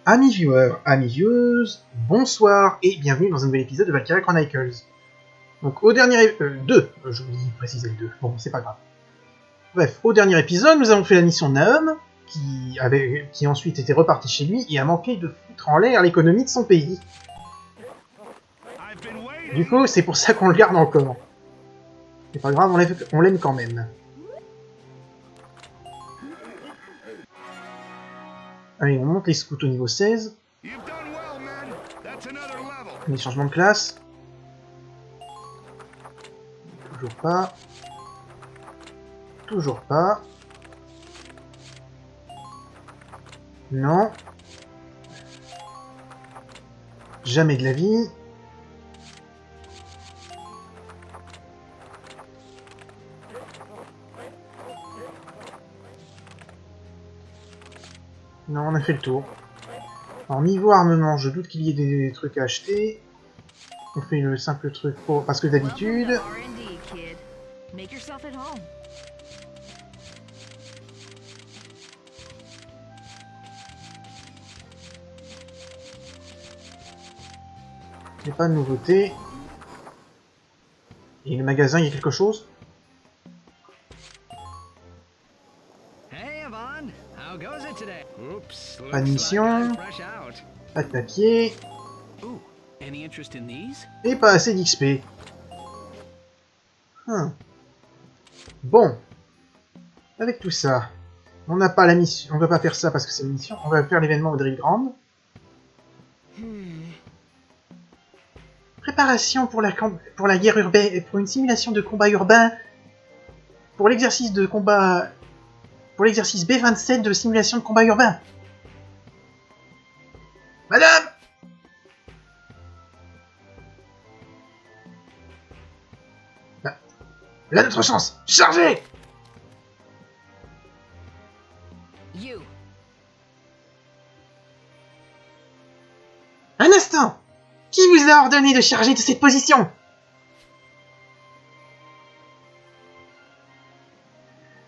Amis viewers, amis vieweuses, bonsoir et bienvenue dans un nouvel épisode de Valkyria Chronicles. Donc au dernier... je vous dis préciser le 2, bon c'est pas grave. Bref, au dernier épisode, nous avons fait la mission de Nahum, qui ensuite était reparti chez lui et a manqué de foutre en l'air l'économie de son pays. Du coup, c'est pour ça qu'on le garde encore. C'est pas grave, on l'aime quand même. Allez, on monte les scouts au niveau 16. Les changements de classe. Toujours pas. Toujours pas. Non. Jamais de la vie. Non, on a fait le tour. Alors, niveau armement, je doute qu'il y ait des trucs à acheter. On fait le simple truc parce que d'habitude... Il n'y a pas de nouveauté. Et le magasin, il y a quelque chose? Pas de mission, pas de papier, et pas assez d'XP. Bon, avec tout ça, on n'a pas la mission, on va pas faire ça parce que c'est une mission, on va faire l'événement au Drill Grand. Préparation pour la guerre urbaine, pour une simulation de combat urbain, pour l'exercice de combat... Pour l'exercice B27 de simulation de combat urbain. Madame! Là, notre chance! Chargez! Un instant! Qui vous a ordonné de charger de cette position?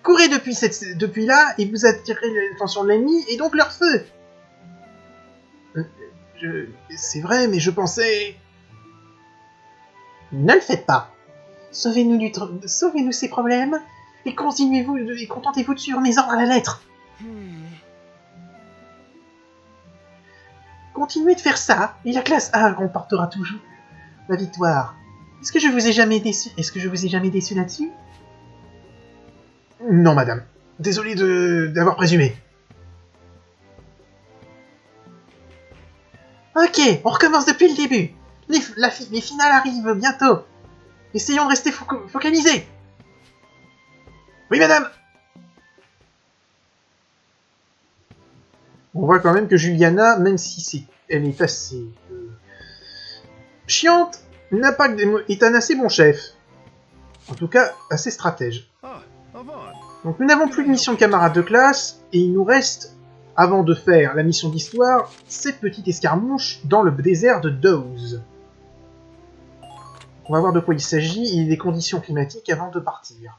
Courez depuis là et vous attirez l'attention de l'ennemi et donc leur feu. C'est vrai, mais je pensais... Ne le faites pas. Sauvez-nous ces problèmes et contentez-vous de suivre mes ordres à la lettre. Continuez de faire ça et la classe A remportera toujours la victoire. Est-ce que je vous ai jamais déçu là-dessus? Non, madame. Désolé d'avoir présumé. Ok, on recommence depuis le début. Les finales arrivent bientôt. Essayons de rester focalisés. Oui, madame. On voit quand même que Juliana, même si elle est assez chiante, est un assez bon chef. En tout cas, assez stratège. Donc nous n'avons plus de mission de camarades de classe, et il nous reste, avant de faire la mission d'histoire, cette petite escarmouche dans le désert de Dawes. On va voir de quoi il s'agit et des conditions climatiques avant de partir.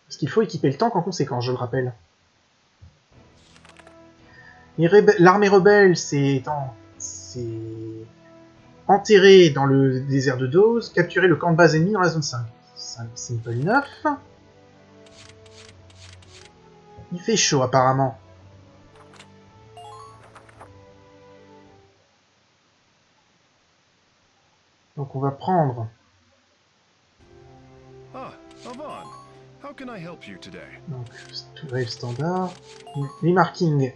Parce qu'il faut équiper le tank en conséquence, je le rappelle. L'armée rebelle s'est enterrée dans le désert de Dawes, capturé le camp de base ennemi dans la zone 5. Simple 9. Il fait chaud apparemment. Donc on va prendre... Donc, rêve standard. Les markings.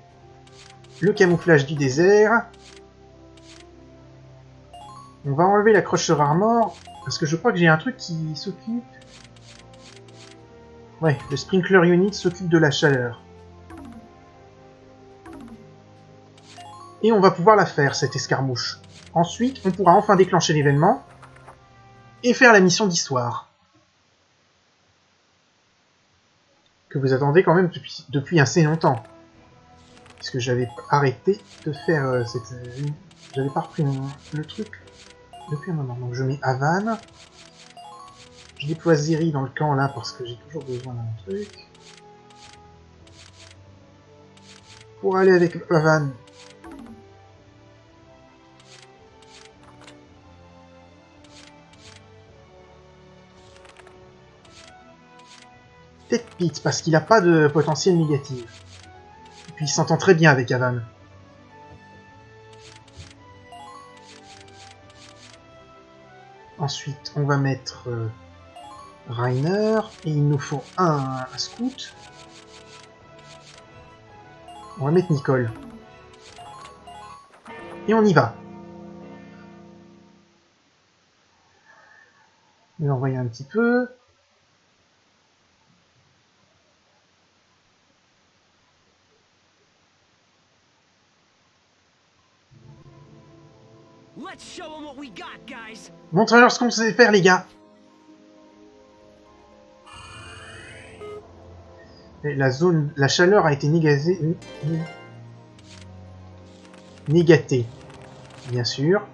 Le camouflage du désert. On va enlever la Crusher Armor, parce que je crois que j'ai un truc qui s'occupe... Ouais, le Sprinkler Unit s'occupe de la chaleur. Et on va pouvoir la faire, cette escarmouche. Ensuite, on pourra enfin déclencher l'événement et faire la mission d'histoire. Que vous attendez quand même depuis assez longtemps. Puisque j'avais arrêté de faire cette... J'avais pas repris le truc depuis un moment. Donc je mets Havan. Je déploie Zeri dans le camp là parce que j'ai toujours besoin d'un truc. Pour aller avec Havan Pete, parce qu'il a pas de potentiel négatif. Et puis il s'entend très bien avec Avan. Ensuite, on va mettre Rainer, et il nous faut un scout. On va mettre Nicole. Et on y va. On va envoyer un petit peu. Montrez-leur ce qu'on sait faire, les gars. Et la chaleur a été négatée, bien sûr.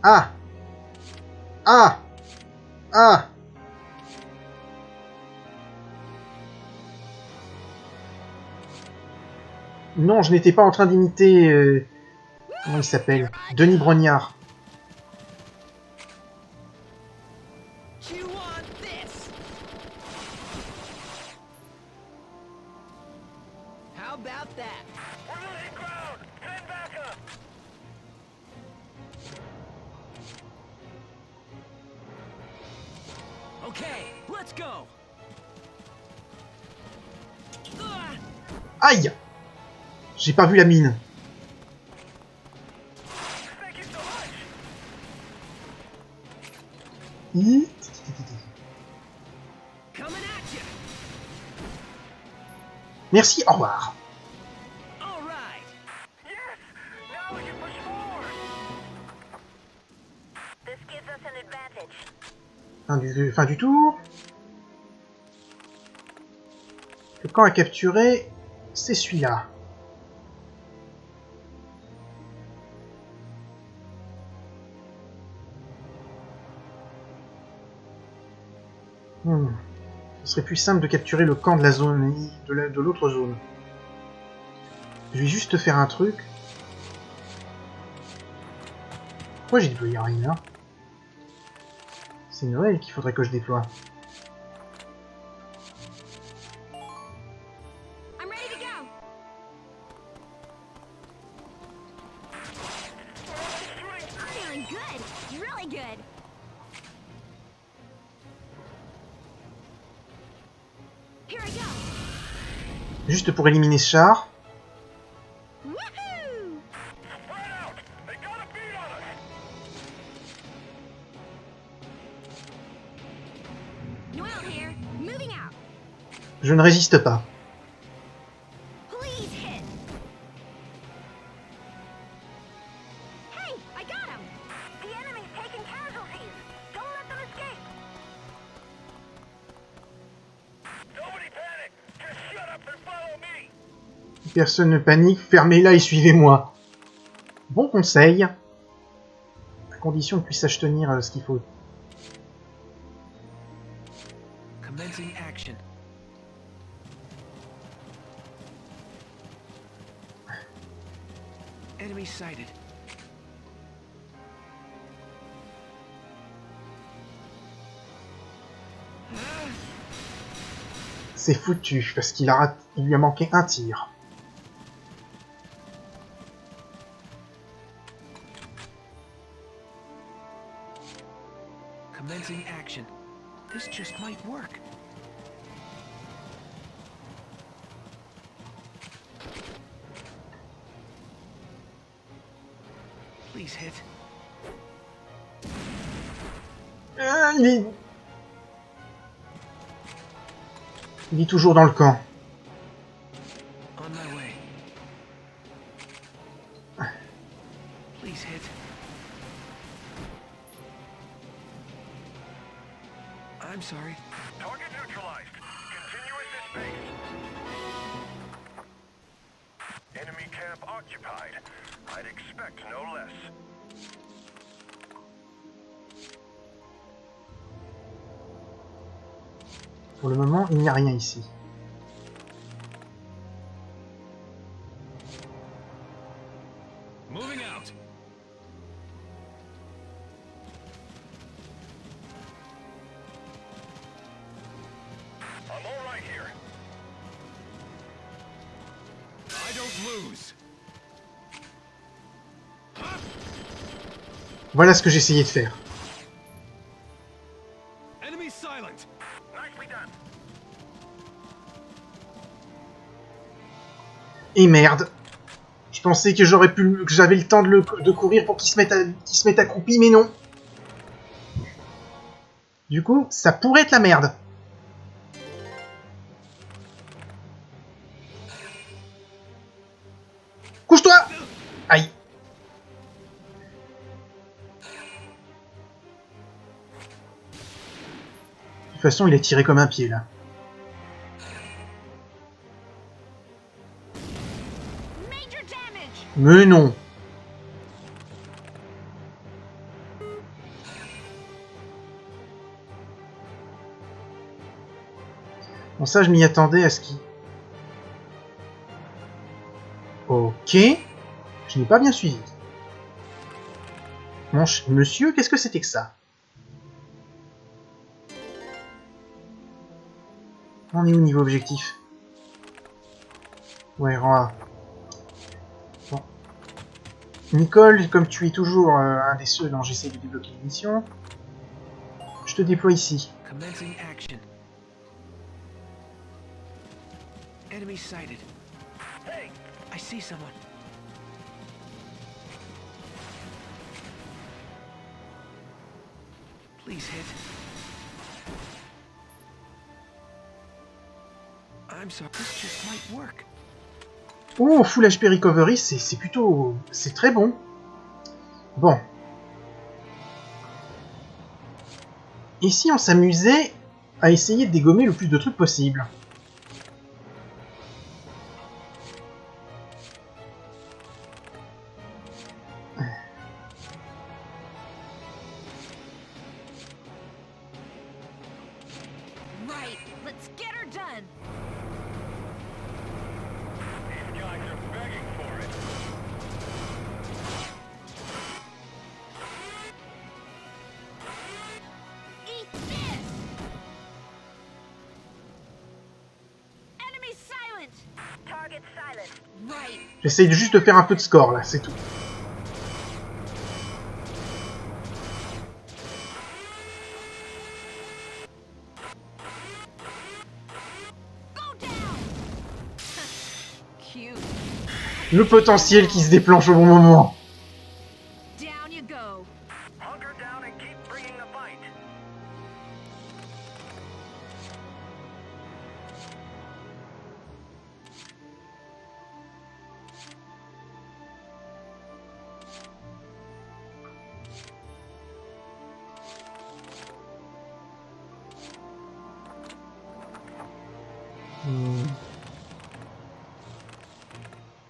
Ah! Ah! Ah! Non, je n'étais pas en train d'imiter... comment il s'appelle? Denis Brognard. Aïe! J'ai pas vu la mine. Merci, au revoir. Fin du tour. Le camp à capturer, c'est celui-là. Ce serait plus simple de capturer le camp de la zone de l'autre zone. Je vais juste faire un truc. Pourquoi j'ai déployé Rainer? C'est Noël qu'il faudrait que je déploie. Juste pour éliminer ce char. Je ne résiste pas. Personne ne panique, fermez-la et suivez-moi. Bon conseil. À condition que puisse tenir ce qu'il faut. C'est foutu, parce qu'il lui a manqué un tir. Commencing action. This just might work. Please hit. Il est toujours dans le camp. On my way. Please hit. I'm sorry. Target neutralized. Continue at this base. Enemy camp occupied. I'd expect no less. Pour le moment, il n'y a rien ici. Moving out. I don't lose. Voilà ce que j'essayais de faire. Enemy silent. Nicely done. Et merde. Je pensais que que j'avais le temps de courir pour qu'il se mette accroupi, mais non. Du coup, ça pourrait être la merde. Couche-toi! Aïe. De toute façon, il est tiré comme un pied, là. Mais non. Bon, ça, je m'y attendais à ce qui... Ok. Je n'ai pas bien suivi. Monsieur, qu'est-ce que c'était que ça? On est où niveau objectif? Ouais, rang A. Bon. Nicole, comme tu es toujours un des ceux dont j'essaie de débloquer l'émission, je te déploie ici. Commencing action. Enemy sighted. Hey, I see someone. Please hit. I'm sorry. This just might work. Oh, Full HP Recovery, c'est plutôt... c'est très bon. Bon. Et si on s'amusait à essayer de dégommer le plus de trucs possible? Right, let's get her done. these guys are begging for it. Eat this! Enemy silent! Target silent. Right. J'essaye juste de faire un peu de score, là, c'est tout. Go down! Cute. Le potentiel qui se déclenche au bon moment. Down you go. Hunker down and keep bringing the fight.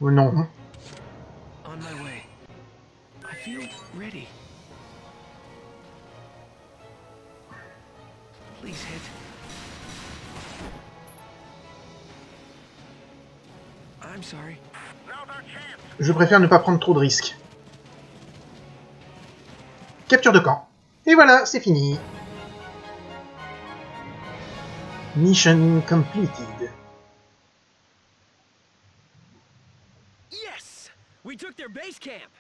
Oh non. On my way. I feel ready. Please hit. I'm sorry. Now's our chance. Je préfère ne pas prendre trop de risques. Capture de camp. Et voilà, c'est fini. Mission completed. Yes! We took their base camp.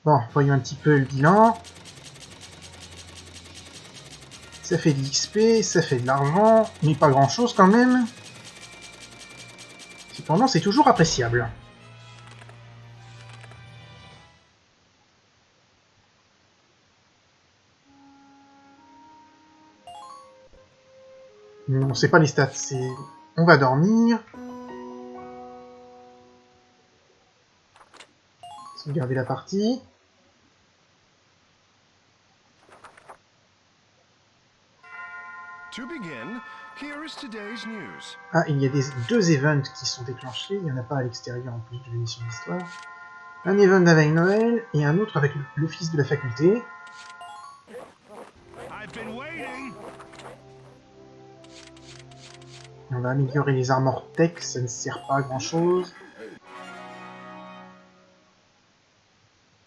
Bon, voyons un petit peu le bilan. Ça fait de l'XP, ça fait de l'argent, mais pas grand chose quand même. Cependant, c'est toujours appréciable. Non, c'est pas les stats, c'est... On va dormir. Sauvegarder la partie. To begin, here is today's news. Ah, il y a deux events qui sont déclenchés. Il n'y en a pas à l'extérieur en plus de l'émission d'histoire. Un event avec Noël et un autre avec l'office de la faculté. I've been waiting. On va améliorer les armors tech, ça ne sert pas à grand chose.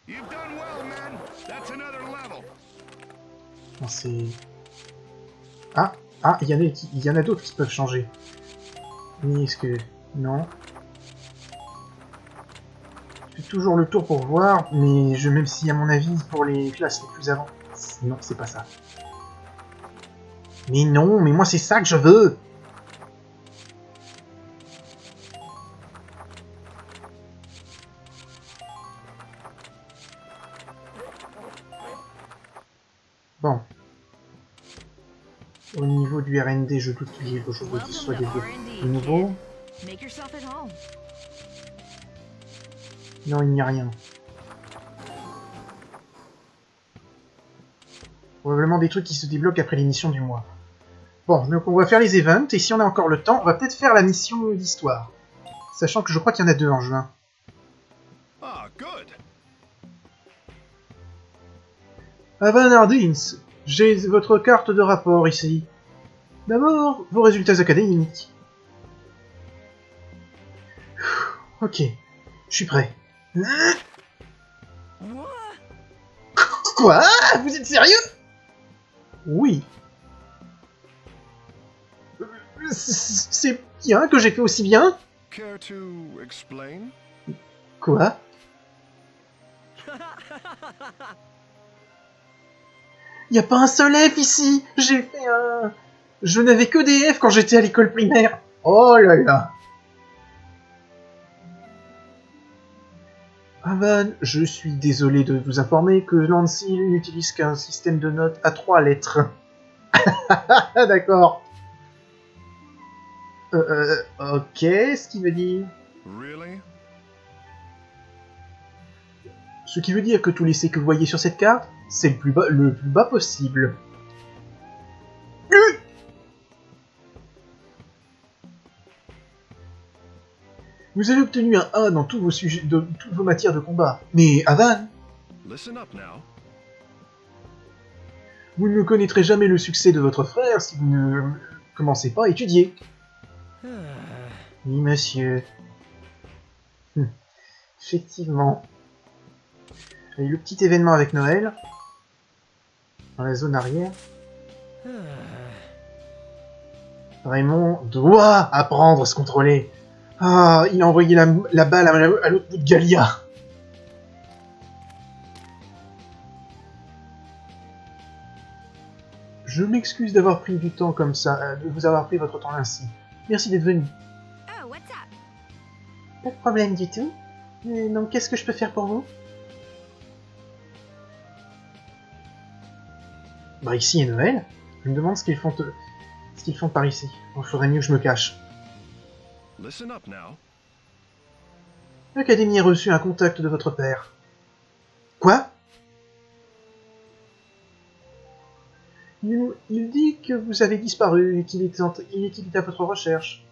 You've done well, man. That's another level. Bon, c'est... Ah, il y en a d'autres qui peuvent changer. Mais est-ce que... Non. Je fais toujours le tour pour voir, mais même si à mon avis, pour les classes les plus avant... Non, c'est pas ça. Mais non, mais moi c'est ça que je veux! Bon. Au niveau du R&D, je doute qu'il y ait quelque chose qui soit développé de nouveau. Make yourself at home. Non, il n'y a rien. Probablement des trucs qui se débloquent après les missions du mois. Bon, donc on va faire les events, et si on a encore le temps, on va peut-être faire la mission d'histoire. Sachant que je crois qu'il y en a 2 en juin. Ah, good. Avan Hardins, j'ai votre carte de rapport ici. D'abord, vos résultats académiques. Ok, je suis prêt. What? Quoi? Vous êtes sérieux? Oui. C'est bien que j'ai fait aussi bien? Care to explain? Quoi? Y a pas un seul F ici! J'ai fait un... Je n'avais que des F quand j'étais à l'école primaire! Oh là là! Avan, je suis désolé de vous informer que Lancy n'utilise qu'un système de notes à 3 lettres. D'accord. Ok, ce qui veut dire... Really? Ce qui veut dire que tous les C que vous voyez sur cette carte, c'est le plus bas possible. Vous avez obtenu un A dans tous vos sujets, toutes vos matières de combat. Mais Avan, Listen up now. vous ne connaîtrez jamais le succès de votre frère si vous ne commencez pas à étudier. Oui, monsieur. Effectivement. Et le petit événement avec Noël. Dans la zone arrière. Raymond doit apprendre à se contrôler. Ah, il a envoyé la balle à l'autre bout de Galia. Je m'excuse d'avoir pris du temps comme ça, de vous avoir pris votre temps ainsi. Merci d'être venu. Oh, what's up? Pas de problème du tout. Donc, qu'est-ce que je peux faire pour vous? Bah, ici est Noël. Je me demande ce qu'ils font, par ici. Il faudrait mieux que je me cache. Listen up now. L'Académie a reçu un contact de votre père. Quoi? Il dit que vous avez disparu et qu'il est à votre recherche.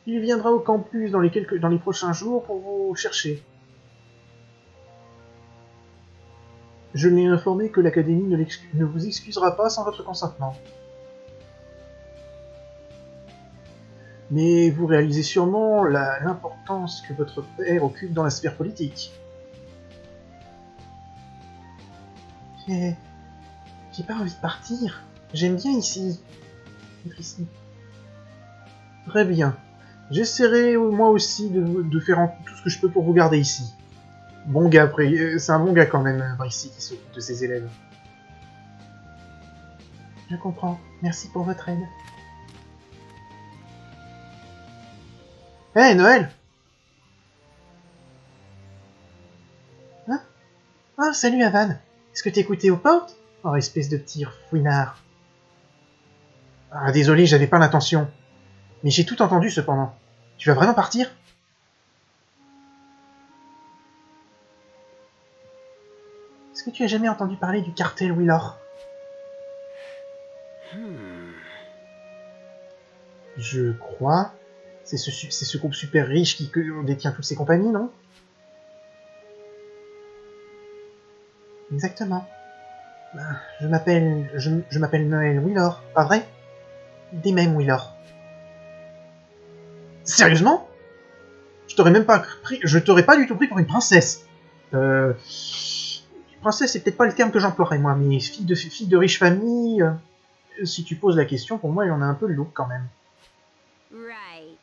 Il viendra au campus dans les prochains jours pour vous chercher. Je l'ai informé que l'Académie ne vous excusera pas sans votre consentement. Mais vous réalisez sûrement l'importance que votre père occupe dans la sphère politique. J'ai pas envie de partir. J'aime bien ici. Être ici. Très bien. J'essaierai moi aussi de faire tout ce que je peux pour vous garder ici. Bon gars, c'est un bon gars quand même, ici, qui s'occupe de ses élèves. Je comprends. Merci pour votre aide. Hey, Noël! Hein? Oh, salut, Avan! Est-ce que t'es écouté aux portes? Oh, espèce de petit fouinard. Ah, désolé, j'avais pas l'intention. Mais j'ai tout entendu, cependant. Tu vas vraiment partir? Est-ce que tu as jamais entendu parler du cartel Wheeler? Je crois. C'est ce groupe super riche qui détient toutes ces compagnies, non? Exactement. Je m'appelle Noël Wheeler, pas vrai? Des mêmes Wheeler. Sérieusement? Je t'aurais pas du tout pris pour une princesse. Princesse, c'est peut-être pas le terme que j'emploierais, moi, mais fille de riche famille... si tu poses la question, pour moi, il en a un peu le look, quand même. Right.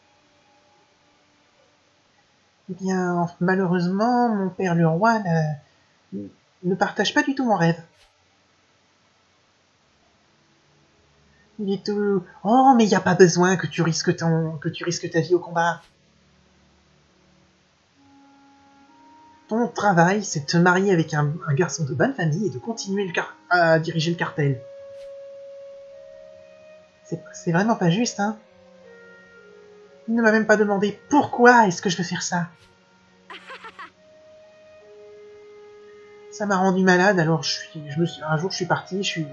Eh bien, malheureusement, mon père le roi ne partage pas du tout mon rêve. Il est tout... Oh, mais il n'y a pas besoin que tu risques ta vie au combat. Ton travail, c'est de te marier avec un garçon de bonne famille et de continuer à diriger le cartel. C'est vraiment pas juste, hein. Il ne m'a même pas demandé pourquoi est-ce que je veux faire ça. Ça m'a rendu malade, alors un jour je suis parti, j'ai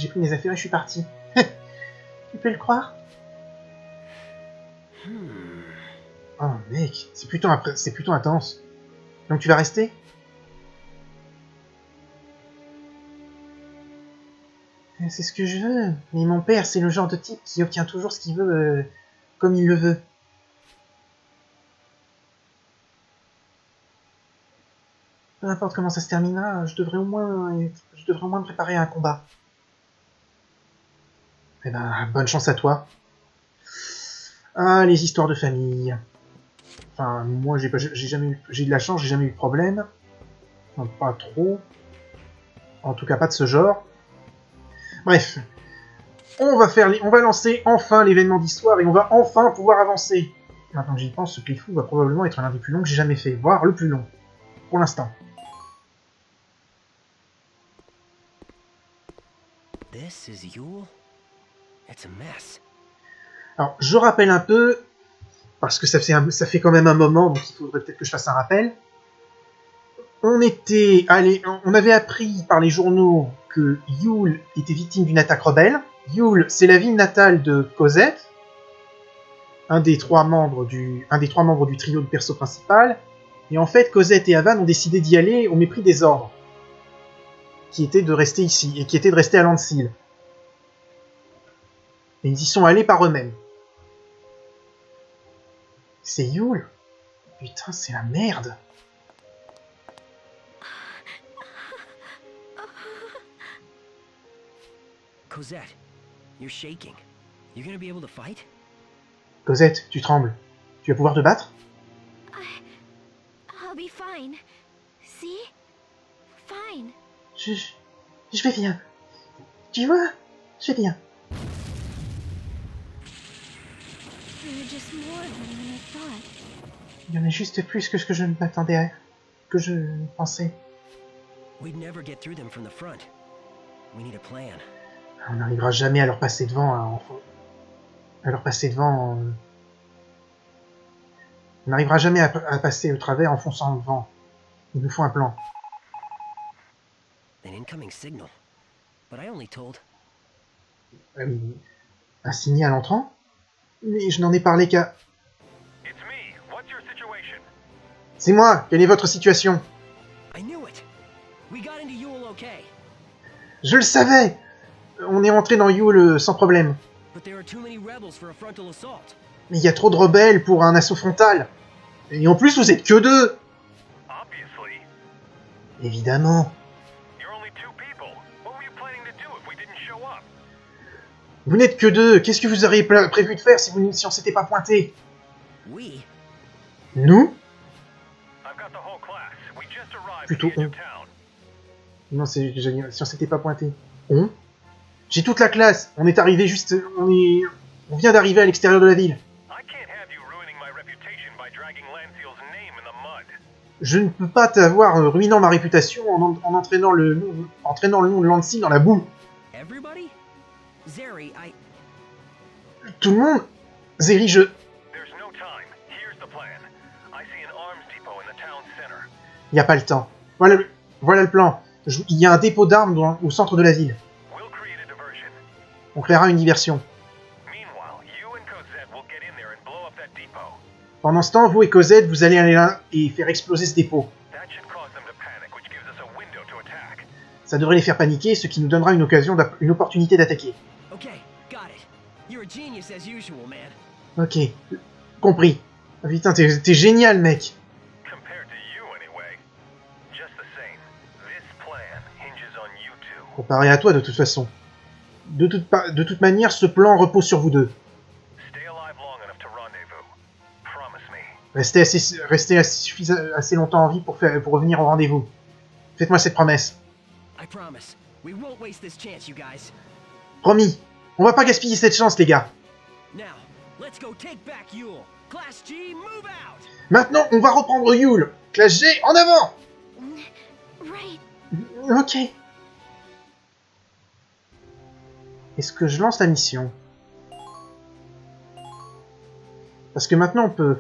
pris mes affaires et je suis parti. Tu peux le croire? Oh mec, c'est plutôt intense. Donc tu vas rester? C'est ce que je veux, mais mon père c'est le genre de type qui obtient toujours ce qu'il veut comme il le veut. Peu importe comment ça se terminera, je devrais au moins me préparer à un combat. Eh ben, bonne chance à toi. Ah, les histoires de famille. Enfin, moi, j'ai de la chance, j'ai jamais eu de problème. Enfin, pas trop. En tout cas, pas de ce genre. Bref. On va lancer enfin l'événement d'histoire et on va enfin pouvoir avancer. Maintenant que j'y pense, ce playthrough va probablement être l'un des plus longs que j'ai jamais fait, voire le plus long. Pour l'instant. This is Yule? It's a mess. Alors, je rappelle un peu, parce que ça fait quand même un moment, donc il faudrait peut-être que je fasse un rappel. On avait appris par les journaux que Yule était victime d'une attaque rebelle. Yule, c'est la ville natale de Cosette, un des trois membres du trio de perso principal. Et en fait, Cosette et Havan ont décidé d'y aller au mépris des ordres, qui était de rester ici, et qui était de rester à Landseal. Et ils y sont allés par eux-mêmes. C'est Yule? Putain, c'est la merde. Cosette, you're shaking. You're gonna be able to fight? Cosette, tu trembles. Tu vas pouvoir te battre? I'll be fine. See? Fine. Je vais bien. Tu vois? Je vais bien. There are just more of them than I thought. Il y en a juste plus que ce que je ne m'attendais à... que je pensais. We'd never get through them from the front. We need a plan. On n'arrivera jamais à leur passer devant. On n'arrivera jamais à passer au travers en fonçant devant. Il nous faut un plan. An incoming signal. But I only told... Un signal entrant? Mais je n'en ai parlé qu'à... It's me. What's your situation? C'est moi! Quelle est votre situation? I knew it! We got into Yule okay. Je le savais! On est rentré dans Yule sans problème. But there are too many rebels for a frontal assault. Mais il y a trop de rebelles pour un assaut frontal. Et en plus, vous êtes que deux! Obviously. Évidemment. You're only two people. What were you planning to do if we didn't show up? Vous n'êtes que deux. Qu'est-ce que vous auriez prévu de faire si on s'était pas pointé? We? Nous? I've got the whole class. We just arrived Plutôt at the edge on. of town. Non, si on s'était pas pointé. On? J'ai toute la classe. On est arrivé juste... On vient d'arriver à l'extérieur de la ville. I can't have you ruining my reputation by dragging Landseal's name in the mud. Je ne peux pas t'avoir ruinant ma réputation en entraînant le nom de Landseal dans la boue. Everybody? Zeri, Tout le monde? Zeri, There's no time. Here's the plan. I see an arms depot in the town center. y a pas le temps. Voilà le plan. Il y a un dépôt d'armes au centre de la ville. We'll create a diversion. On créera une diversion. Meanwhile, you and Cosette will get in there and blow up that depot. Pendant ce temps, vous et Cosette, vous allez aller là et faire exploser ce dépôt. That should cause them to panic, which gives us a window to attack. Ça devrait les faire paniquer, ce qui nous donnera une opportunité d'attaquer. okay, got it. You're a genius as usual, man. Ok, compris. Ah, putain, t'es génial, mec. Compared to you, anyway. Just the same, this plan hinges on you two. Comparé à toi, de toute façon. De toute manière, ce plan repose sur vous deux. Stay alive long Restez assez longtemps en vie pour revenir au rendez-vous. Faites-moi cette promesse. I promise. We won't waste this chance, you guys. Promis. On va pas gaspiller cette chance, les gars. Now, let's go take back Yule. Class G, move out. Maintenant, on va reprendre Yule. Classe G, en avant. Right. Ok. Est-ce que je lance la mission? Parce que maintenant on peut.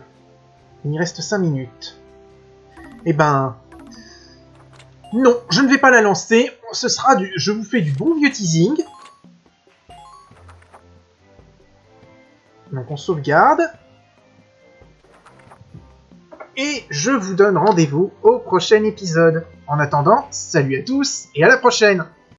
Il y reste 5 minutes. Eh ben... Non, je ne vais pas la lancer. Ce sera du... Je vous fais du bon vieux teasing. Donc on sauvegarde. Et je vous donne rendez-vous au prochain épisode. En attendant, salut à tous et à la prochaine!